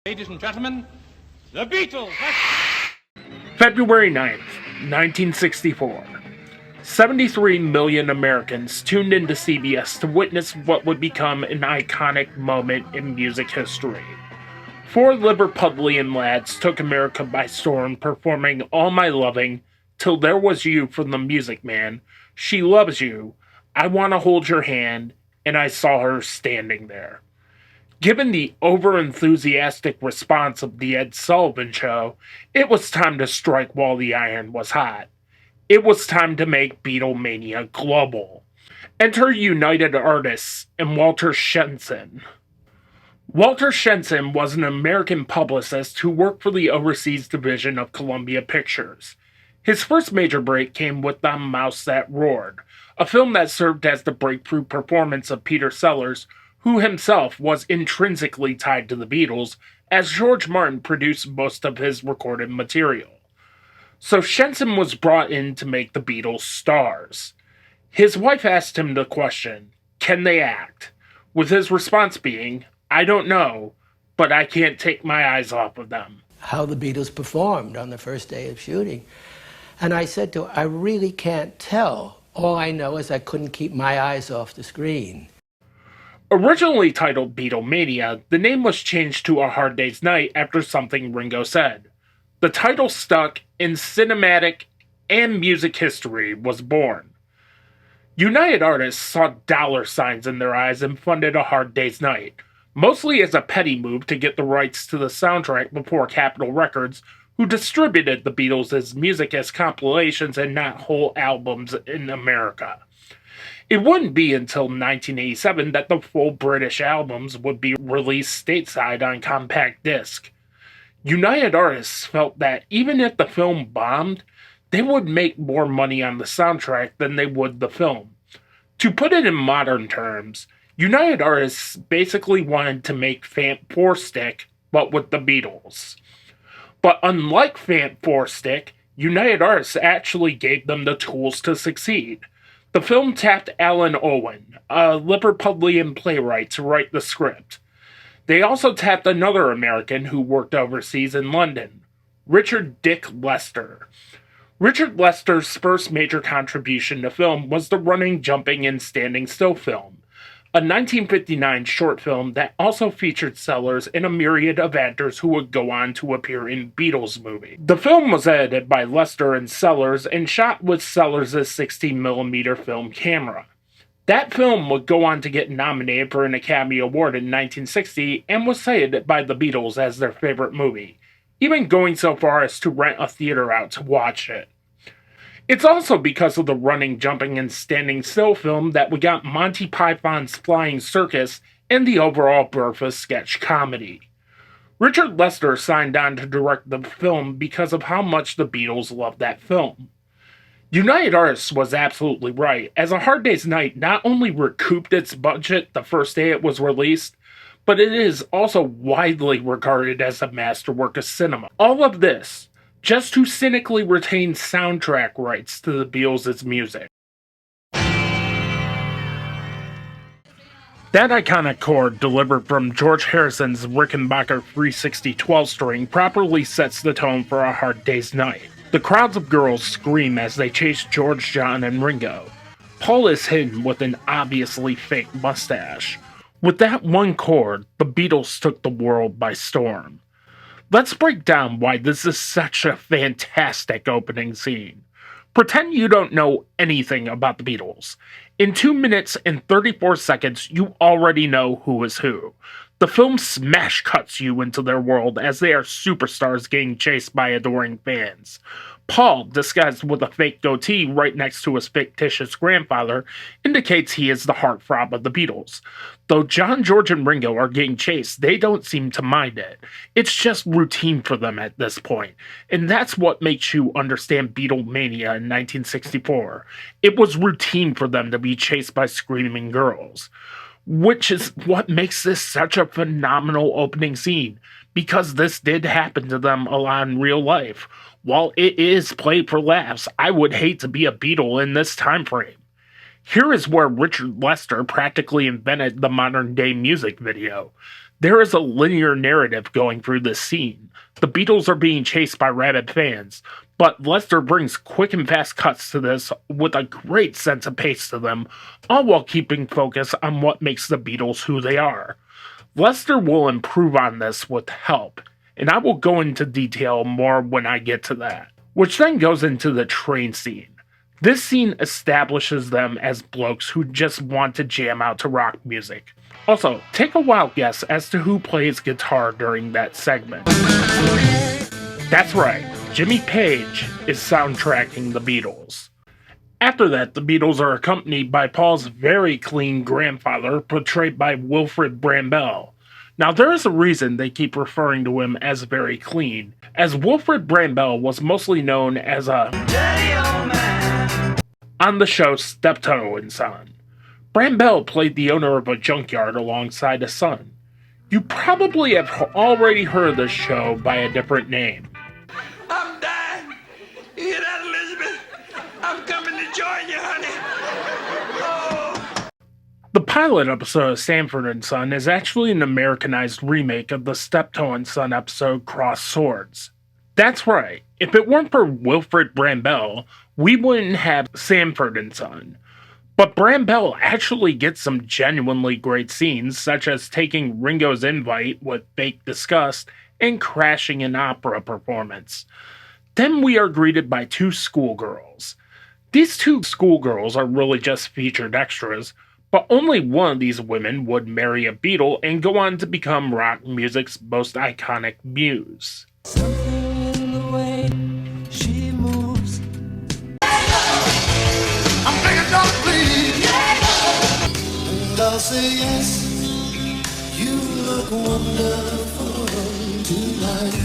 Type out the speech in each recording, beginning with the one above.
Ladies and gentlemen, the Beatles! February 9th, 1964. 73 million Americans tuned into CBS to witness what would become an iconic moment in music history. Four Liverpudlian lads took America by storm, performing All My Loving, Till There Was You from the Music Man, She Loves You, I Wanna Hold Your Hand, and I Saw Her Standing There. Given the over-enthusiastic response of The Ed Sullivan Show, it was time to strike while the iron was hot. It was time to make Beatlemania global. Enter United Artists and Walter Shenson. Walter Shenson was an American publicist who worked for the overseas division of Columbia Pictures. His first major break came with The Mouse That Roared, a film that served as the breakthrough performance of Peter Sellers, who himself was intrinsically tied to the Beatles, as George Martin produced most of his recorded material. So Shenson was brought in to make the Beatles stars. His wife asked him the question, can they act? With his response being, I don't know, but I can't take my eyes off of them. How the Beatles performed on the first day of shooting. And I said to her, I really can't tell. All I know is I couldn't keep my eyes off the screen. Originally titled Beatlemania, the name was changed to A Hard Day's Night after something Ringo said. The title stuck, and cinematic and music history was born. United Artists saw dollar signs in their eyes and funded A Hard Day's Night, mostly as a petty move to get the rights to the soundtrack before Capitol Records, who distributed the Beatles' music as compilations and not whole albums in America. It wouldn't be until 1987 that the full British albums would be released stateside on compact disc. United Artists felt that even if the film bombed, they would make more money on the soundtrack than they would the film. To put it in modern terms, United Artists basically wanted to make Fant 4 Stick, but with the Beatles. But unlike Fant 4 Stick, United Artists actually gave them the tools to succeed. The film tapped Alan Owen, a Liverpudlian playwright, to write the script. They also tapped another American who worked overseas in London, Richard Dick Lester. Richard Lester's first major contribution to film was the Running, Jumping, and Standing Still film, a 1959 short film that also featured Sellers and a myriad of actors who would go on to appear in Beatlemovia. The film was edited by Lester and Sellers and shot with Sellers' 16mm film camera. That film would go on to get nominated for an Academy Award in 1960 and was cited by the Beatles as their favorite movie, even going so far as to rent a theater out to watch it. It's also because of the Running, Jumping, and Standing Still film that we got Monty Python's Flying Circus and the overall Barefoot sketch comedy. Richard Lester signed on to direct the film because of how much the Beatles loved that film. United Artists was absolutely right, as A Hard Day's Night not only recouped its budget the first day it was released, but it is also widely regarded as a masterwork of cinema. All of this just to cynically retain soundtrack rights to the Beatles' music. That iconic chord delivered from George Harrison's Rickenbacker 360 12-string properly sets the tone for A Hard Day's Night. The crowds of girls scream as they chase George, John, and Ringo. Paul is hidden with an obviously fake mustache. With that one chord, the Beatles took the world by storm. Let's break down why this is such a fantastic opening scene. Pretend you don't know anything about the Beatles. In 2 minutes and 34 seconds, you already know who is who. The film smash cuts you into their world as they are superstars getting chased by adoring fans. Paul, disguised with a fake goatee right next to his fictitious grandfather, indicates he is the heartthrob of the Beatles. Though John, George, and Ringo are getting chased, they don't seem to mind it. It's just routine for them at this point, and that's what makes you understand Beatlemania in 1964. It was routine for them to be chased by screaming girls. Which is what makes this such a phenomenal opening scene, because this did happen to them a lot in real life. While it is played for laughs, I would hate to be a Beatle in this time frame. Here is where Richard Lester practically invented the modern-day music video. There is a linear narrative going through this scene. The Beatles are being chased by rabid fans, but Lester brings quick and fast cuts to this with a great sense of pace to them, all while keeping focus on what makes the Beatles who they are. Lester will improve on this with help, and I will go into detail more when I get to that. Which then goes into the train scene. This scene establishes them as blokes who just want to jam out to rock music. Also, take a wild guess as to who plays guitar during that segment. That's right, Jimmy Page is soundtracking the Beatles. After that, the Beatles are accompanied by Paul's very clean grandfather, portrayed by Wilfrid Brambell. Now, there is a reason they keep referring to him as very clean, as Wilfrid Brambell was mostly known as a dirty old man on the show Steptoe and Son. Brambell played the owner of a junkyard alongside his son. You probably have already heard this show by a different name. I'm dying. You hear that, Elizabeth? I'm coming to join you, honey. Oh. The pilot episode of Sanford and Son is actually an Americanized remake of the Steptoe and Son episode Crossed Swords. That's right, if it weren't for Wilfrid Brambell, we wouldn't have Sanford and Son. But Brambell actually gets some genuinely great scenes, such as taking Ringo's invite with fake disgust and crashing an opera performance. Then we are greeted by two schoolgirls. These two schoolgirls are really just featured extras, but only one of these women would marry a Beatle and go on to become rock music's most iconic muse. Something in the way she moves. I'm begging, don't please. And I'll say yes. You look wonderful tonight.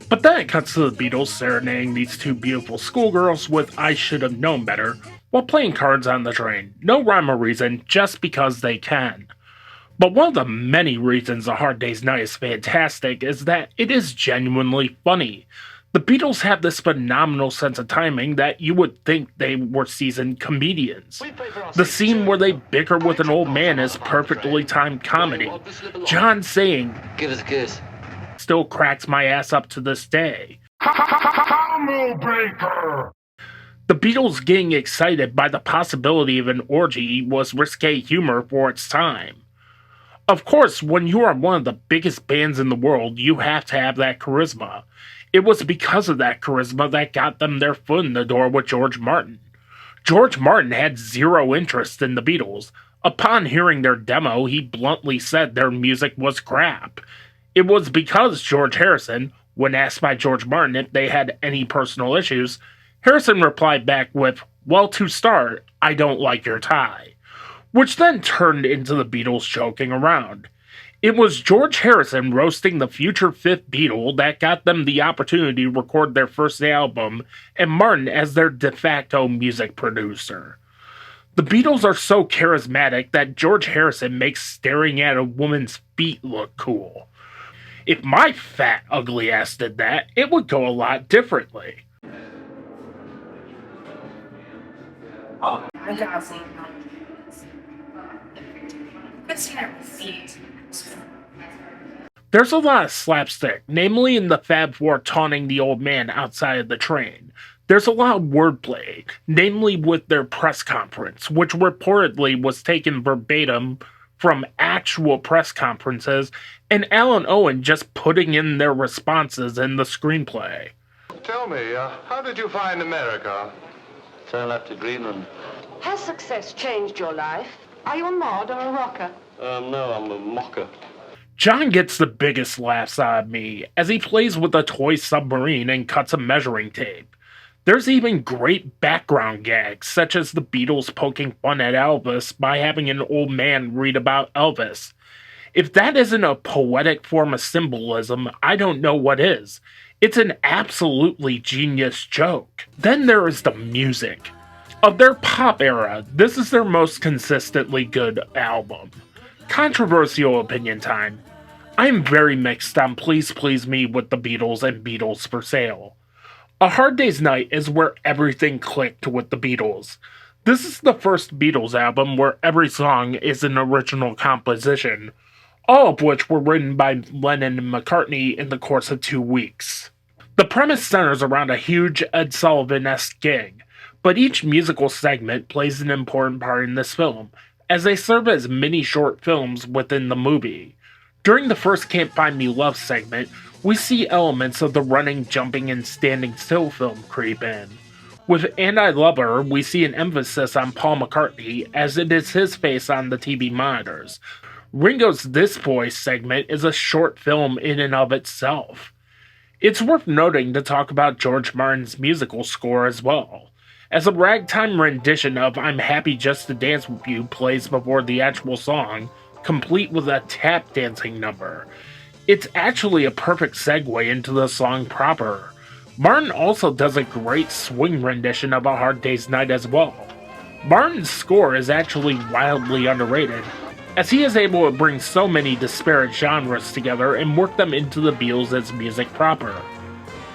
But then it cuts to the Beatles serenading these two beautiful schoolgirls with I Should Have Known Better while playing cards on the train. No rhyme or reason, just because they can. But one of the many reasons A Hard Day's Night is fantastic is that it is genuinely funny. The Beatles have this phenomenal sense of timing that you would think they were seasoned comedians. The scene where they bicker with an old man is perfectly timed comedy. John saying, "Give us a kiss," still cracks my ass up to this day. The Beatles getting excited by the possibility of an orgy was risque humor for its time. Of course, when you are one of the biggest bands in the world, you have to have that charisma. It was because of that charisma that got them their foot in the door with George Martin. George Martin had zero interest in the Beatles. Upon hearing their demo, he bluntly said their music was crap. It was because George Harrison, when asked by George Martin if they had any personal issues, Harrison replied back with, "Well, to start, I don't like your tie," which then turned into the Beatles joking around. It was George Harrison roasting the future fifth Beatle that got them the opportunity to record their first album, and Martin as their de facto music producer. The Beatles are so charismatic that George Harrison makes staring at a woman's feet look cool. If my fat, ugly ass did that, it would go a lot differently. There's a lot of slapstick, namely in the Fab Four taunting the old man outside of the train. There's a lot of wordplay, namely with their press conference, which reportedly was taken verbatim from actual press conferences, and Alan Owen just putting in their responses in the screenplay. Tell me, how did you find America? Turn left to Greenland. Has success changed your life? Are you a mod or a rocker? No, I'm a mocker. John gets the biggest laughs out of me as he plays with a toy submarine and cuts a measuring tape. There's even great background gags, such as the Beatles poking fun at Elvis by having an old man read about Elvis. If that isn't a poetic form of symbolism, I don't know what is. It's an absolutely genius joke. Then there is the music. Of their pop era, this is their most consistently good album. Controversial opinion time. I am very mixed on Please Please Me with the Beatles and Beatles for Sale. A Hard Day's Night is where everything clicked with the Beatles. This is the first Beatles album where every song is an original composition, all of which were written by Lennon and McCartney in the course of 2 weeks. The premise centers around a huge Ed Sullivan-esque gig, but each musical segment plays an important part in this film, as they serve as mini short films within the movie. During the first Can't Find Me Love segment, we see elements of the running, jumping, and standing still film creep in. With And I Love Her, we see an emphasis on Paul McCartney, as it is his face on the TV monitors. Ringo's This Boy segment is a short film in and of itself. It's worth noting to talk about George Martin's musical score as well, as a ragtime rendition of I'm Happy Just to Dance With You plays before the actual song, complete with a tap dancing number. It's actually a perfect segue into the song proper. Martin also does a great swing rendition of A Hard Day's Night as well. Martin's score is actually wildly underrated, as he is able to bring so many disparate genres together and work them into the Beatles' music proper.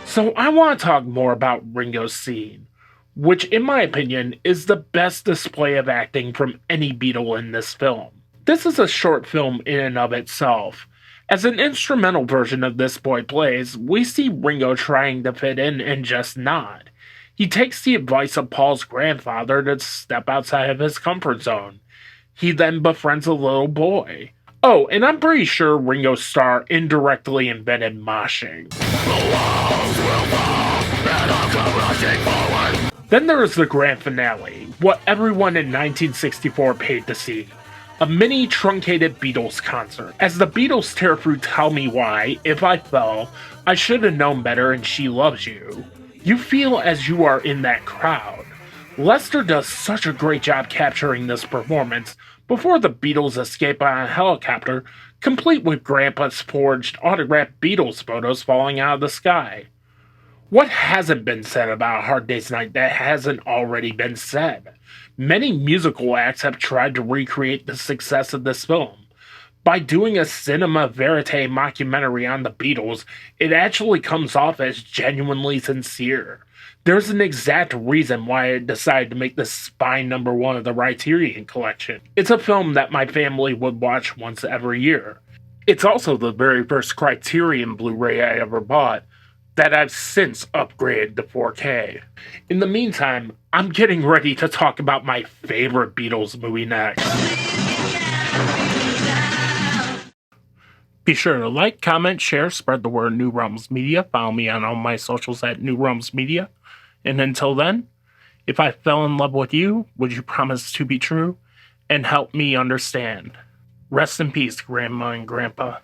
So I want to talk more about Ringo's scene, which in my opinion is the best display of acting from any Beatle in this film. This is a short film in and of itself. As an instrumental version of This Boy Plays, we see Ringo trying to fit in and just not. He takes the advice of Paul's grandfather to step outside of his comfort zone. He then befriends a little boy. Oh, and I'm pretty sure Ringo's star indirectly invented moshing. Then there is the grand finale, what everyone in 1964 paid to see. A mini truncated Beatles concert, as the Beatles tear through Tell Me Why, If I Fell, I Should Have Known Better, and She Loves You. You feel as you are in that crowd. Lester does such a great job capturing this performance before the Beatles escape on a helicopter, complete with Grandpa's forged autographed Beatles photos falling out of the sky. What hasn't been said about A Hard Day's Night that hasn't already been said? Many musical acts have tried to recreate the success of this film. By doing a cinema verite mockumentary on the Beatles, it actually comes off as genuinely sincere. There's an exact reason why I decided to make this spine number 1 of the Ryterion Collection. It's a film that my family would watch once every year. It's also the very first Criterion Blu-ray I ever bought, that I've since upgraded to 4K. In the meantime, I'm getting ready to talk about my favorite Beatles movie next. Be sure to like, comment, share, spread the word New Realms Media. Follow me on all my socials at New Realms Media. And until then, if I fell in love with you, would you promise to be true and help me understand? Rest in peace, Grandma and Grandpa.